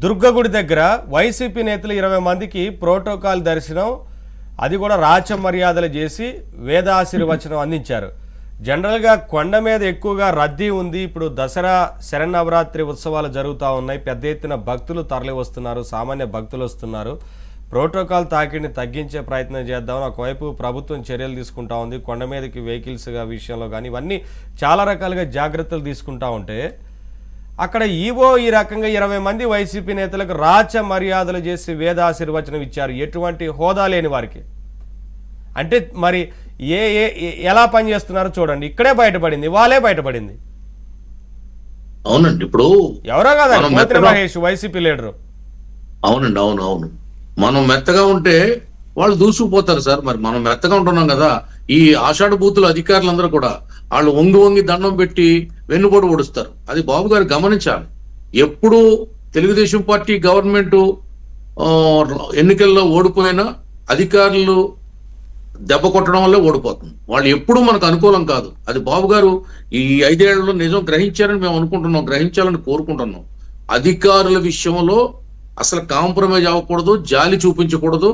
దుర్గగుడి దగ్గర వైసీపీ నేతలు 20 మందికి ప్రోటోకాల్ దర్శనం, అది కూడా రాచ మర్యాదలు చేసి వేదాశీర్వచనం అందించారు. జనరల్గా కొండ మీద ఎక్కువగా రద్దీ ఉంది. ఇప్పుడు దసరా శరన్నవరాత్రి ఉత్సవాలు జరుగుతూ ఉన్నాయి. పెద్ద ఎత్తున భక్తులు తరలి వస్తున్నారు, సామాన్య భక్తులు వస్తున్నారు. ప్రోటోకాల్ తాకిడిని తగ్గించే ప్రయత్నం చేద్దామని ఒకవైపు ప్రభుత్వం చర్యలు తీసుకుంటా ఉంది. కొండ మీదకి వెహికల్స్ విషయంలో కానీ ఇవన్నీ చాలా రకాలుగా జాగ్రత్తలు తీసుకుంటా ఉంటే, అక్కడ ఈవో ఈ రకంగా 20 మంది వైసీపీ నేతలకు రాచ మర్యాదలు చేసి వేదాశీర్వచనం ఇచ్చారు, ఎటువంటి హోదా లేని వారికి. అంటే మరి ఎలా పనిచేస్తున్నారో చూడండి. ఇక్కడే బయటపడింది, వాళ్ళే బయటపడింది. అవునండి, ఇప్పుడు ఎవరో కదా పోతిన మహేష్ వైసీపీ లీడరు. అవునండి, అవును. మనం మెత్తగా ఉంటే వాళ్ళు దూసుకుపోతారు సార్. మరి మనం మెత్తగా ఉంటున్నాం కదా. ఈ ఆషాఢ బూతుల అధికారులందరూ కూడా వాళ్ళు వంగి దండం పెట్టి వెన్నుపోటు ఓడుస్తారు. అది బాబు గారు గమనించాలి. ఎప్పుడు తెలుగుదేశం పార్టీ గవర్నమెంట్ ఎన్నికల్లో ఓడిపోయినా అధికారులు దెబ్బ కొట్టడం వల్లే ఓడిపోతుంది. వాళ్ళు ఎప్పుడూ మనకు అనుకూలం కాదు. అది బాబు గారు ఈ 5 ఏళ్లలో నిజం గ్రహించారని మేము అనుకుంటున్నాం, గ్రహించాలని కోరుకుంటున్నాం. అధికారుల విషయంలో అసలు కాంప్రమైజ్ అవ్వకూడదు, జాలి చూపించకూడదు.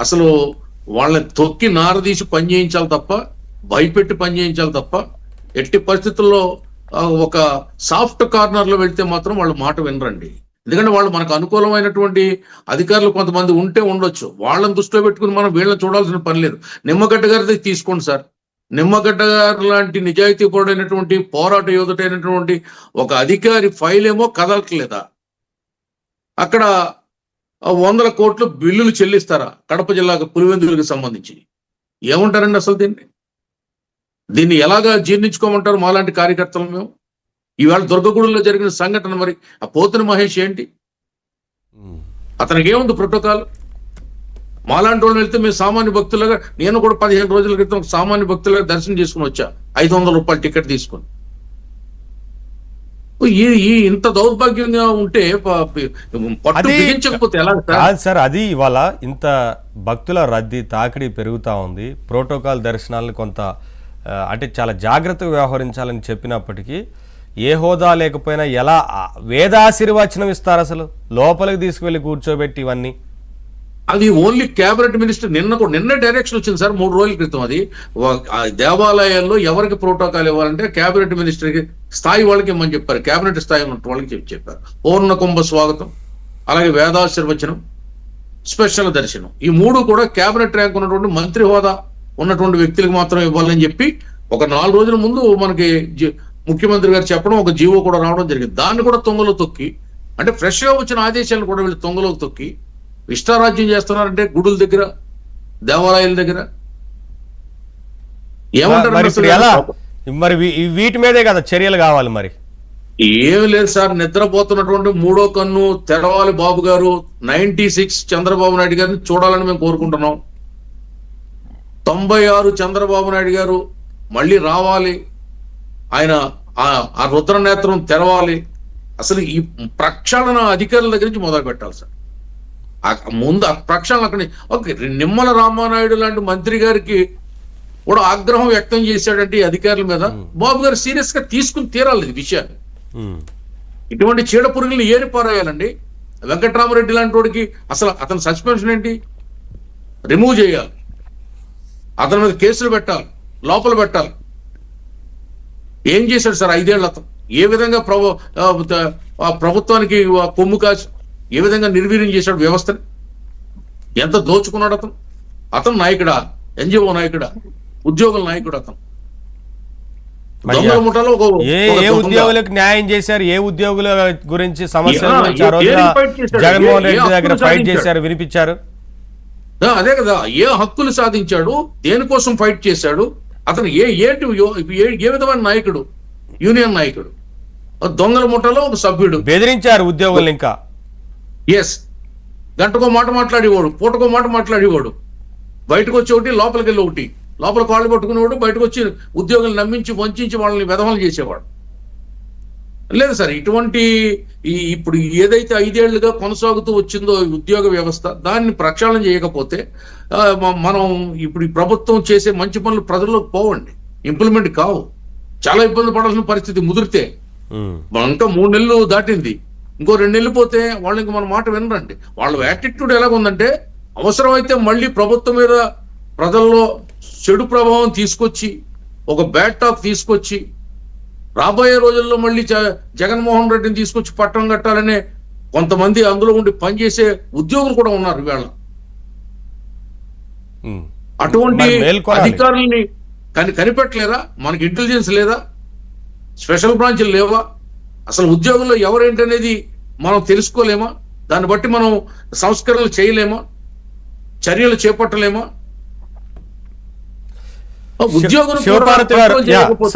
అసలు వాళ్ళని తొక్కి నారదీసి పని చేయించాలి తప్ప, భయపెట్టి పని చేయించాలి తప్ప, ఎట్టి పరిస్థితుల్లో ఒక సాఫ్ట్ కార్నర్ లో వెళ్తే మాత్రం వాళ్ళు మాట వినరండి. ఎందుకంటే వాళ్ళు మనకు అనుకూలమైనటువంటి అధికారులు కొంతమంది ఉంటే ఉండొచ్చు. వాళ్ళని దృష్టిలో పెట్టుకుని మనం వీళ్ళని చూడాల్సిన పని లేదు. నిమ్మగడ్డ గారిది తీసుకోండి సార్. నిమ్మగడ్డ గారు లాంటి నిజాయితీ పరుడైనటువంటి పోరాట యోధుడైనటువంటి ఒక అధికారి ఫైల్ ఏమో కదలట్లేదా? అక్కడ 100 కోట్లు బిల్లులు చెల్లిస్తారా కడప జిల్లాకు పులివెందులకు సంబంధించి? ఏమంటారండి అసలు దీన్ని ఎలాగా జీర్ణించుకోమంటారు మాలాంటి కార్యకర్తలు మేము? ఈవేళ దుర్గగూడెంలో జరిగిన సంఘటన, మరి ఆ పోతిన మహేష్ ఏంటి? అతనికి ఏముంది ప్రోటోకాల్? మాలాంటి వాళ్ళు వెళ్తే మేము సామాన్య భక్తులుగా, నేను కూడా 15 రోజుల క్రితం సామాన్య భక్తులుగా దర్శనం చేసుకుని వచ్చా, 500 రూపాయలు టికెట్ తీసుకుని. ఇంత దౌర్భాగ్యంగా ఉంటే పట్టు బిగించకపోతే ఎలా సార్? అది ఇవాళ ఇంత భక్తుల రద్దీ తాకిడి పెరుగుతూ ఉంది. ప్రోటోకాల్ దర్శనాలను కొంత అంటే చాలా జాగ్రత్తగా వ్యవహరించాలని చెప్పినప్పటికీ ఏ హోదా లేకపోయినా ఎలా వేదాశీర్వచనం ఇస్తారు? అసలు లోపలికి తీసుకువెళ్ళి కూర్చోబెట్టి ఇవన్నీ అది ఓన్లీ కేబినెట్ మినిస్టర్. నిన్న డైరెక్షన్ వచ్చింది సార్, 3 రోజుల క్రితం. అది దేవాలయాల్లో ఎవరికి ప్రోటోకాల్ ఇవ్వాలంటే కేబినెట్ మినిస్టర్కి స్థాయి వాళ్ళకి ఇమ్మని చెప్పారు. కేబినెట్ స్థాయి ఉన్న వాళ్ళకి చెప్పారు. పూర్ణ కుంభ స్వాగతం, అలాగే వేదాశీర్వచనం, స్పెషల్ దర్శనం, ఈ 3 కూడా కేబినెట్ ర్యాంక్ ఉన్నటువంటి మంత్రి హోదా ఉన్నటువంటి వ్యక్తులకు మాత్రం ఇవ్వాలని చెప్పి ఒక 4 రోజుల ముందు మనకి ముఖ్యమంత్రి గారు చెప్పడం, ఒక జీవో కూడా రావడం జరిగింది. దాన్ని కూడా తొంగలో తొక్కి, అంటే ఫ్రెష్ గా వచ్చిన ఆదేశాలను కూడా వీళ్ళు తొంగలో తొక్కి ఇష్టారాజ్యం చేస్తున్నారంటే గుడుల దగ్గర, దేవాలయాల దగ్గర. ఏమంటారు మరి వీటి మీదే కదా చర్యలు కావాలి. మరి ఏమి లేదు సార్, నిద్రపోతున్నటువంటి 3వ కన్ను తెరవాలి బాబు గారు. 96 చంద్రబాబు నాయుడు గారిని చూడాలని మేము కోరుకుంటున్నాం. 96 చంద్రబాబు నాయుడు గారు మళ్ళీ రావాలి, ఆయన ఆ రుద్ర నేత్రం తెరవాలి. అసలు ఈ ప్రక్షాళన అధికారుల దగ్గర నుంచి మొదలు పెట్టాలి సార్. ముందు ఆ ప్రక్షాళన అక్కడ నిమ్మల రామానాయుడు లాంటి మంత్రి గారికి కూడా ఆగ్రహం వ్యక్తం చేశాడంటే ఈ అధికారుల మీద. బాబు గారు సీరియస్ గా తీసుకుని తీరాలి ఈ విషయాన్ని. ఇటువంటి చీడ పురుగుల్ని ఏరిపారేయాలండి. వెంకట్రామరెడ్డి లాంటి వాడికి అసలు అతని సస్పెన్షన్ ఏంటి? రిమూవ్ చేయాలి, అతని మీద కేసులు పెట్టాలి, లోపల పెట్టాలి. ఏం చేశాడు సార్ 5 ఏళ్ళు అతను? ఏ విధంగా ప్రభుత్వానికి కొమ్ము కాసి ఏ విధంగా నిర్వీర్యం చేశాడు వ్యవస్థని? ఎంత దోచుకున్నాడు అతను? అతను నాయకుడా? ఎన్జిఓ నాయకుడా? ఉద్యోగుల నాయకుడు అతను. ఏ ఉద్యోగులకు న్యాయం చేశారు? ఏ ఉద్యోగుల గురించి సమస్యల గురించి జగన్మోహన్ రెడ్డి దగ్గర ఫైట్ చేశారు, వినిపించారు? అదే కదా, ఏ హక్కులు సాధించాడు, దేనికోసం ఫైట్ చేశాడు అతను? ఏ విధమైన నాయకుడు? యూనియన్ నాయకుడు, దొంగల ముఠాలో ఒక సభ్యుడు. బెదిరించారు ఉద్యోగులు. ఇంకా గంటకో మాట మాట్లాడేవాడు, పూటకో మాట మాట్లాడేవాడు. బయటకు వచ్చి ఒకటి, లోపలికి వెళ్ళి ఒకటి. లోపల కాళ్ళు పట్టుకునేవాడు, బయటకు వచ్చి ఉద్యోగులు నమ్మించి వంచి వాళ్ళని వెధవలు చేసేవాడు. లేదు సార్, ఇటువంటి ఇప్పుడు ఏదైతే 5 ఏళ్లుగా కొనసాగుతూ వచ్చిందో ఉద్యోగ వ్యవస్థ, దాన్ని ప్రక్షాళన చేయకపోతే మనం ఇప్పుడు ఈ ప్రభుత్వం చేసే మంచి పనులు ప్రజల్లోకి పోవండి, ఇంప్లిమెంట్ కావు. చాలా ఇబ్బంది పడాల్సిన పరిస్థితి ముదిరితే. ఇంకా 3 నెలలు దాటింది. ఇంకో 2 నెలలు పోతే వాళ్ళు ఇంక మన మాట వినరండి. వాళ్ళ యాటిట్యూడ్ ఎలాగుందంటే అవసరమైతే మళ్ళీ ప్రభుత్వం మీద ప్రజల్లో చెడు ప్రభావం తీసుకొచ్చి ఒక బ్యాడ్ టాక్ తీసుకొచ్చి రాబోయే రోజుల్లో మళ్ళీ జగన్మోహన్ రెడ్డిని తీసుకొచ్చి పట్టం కట్టాలనే కొంతమంది అందులో ఉండి పనిచేసే ఉద్యోగులు కూడా ఉన్నారు ఇవాళ. అటువంటి మరి మేల్కొనాలి. అధికారుల్ని కనిపెట్టలేదా? మనకి ఇంటెలిజెన్స్ లేదా? స్పెషల్ బ్రాంచ్లు లేవా? అసలు ఉద్యోగుల్లో ఎవరేంటనేది మనం తెలుసుకోలేమా? దాన్ని బట్టి మనం సంస్కరణలు చేయలేమా? చర్యలు చేపట్టలేమా? ఉద్యోగులు శివపార్వతి గారు, చేయకపోతే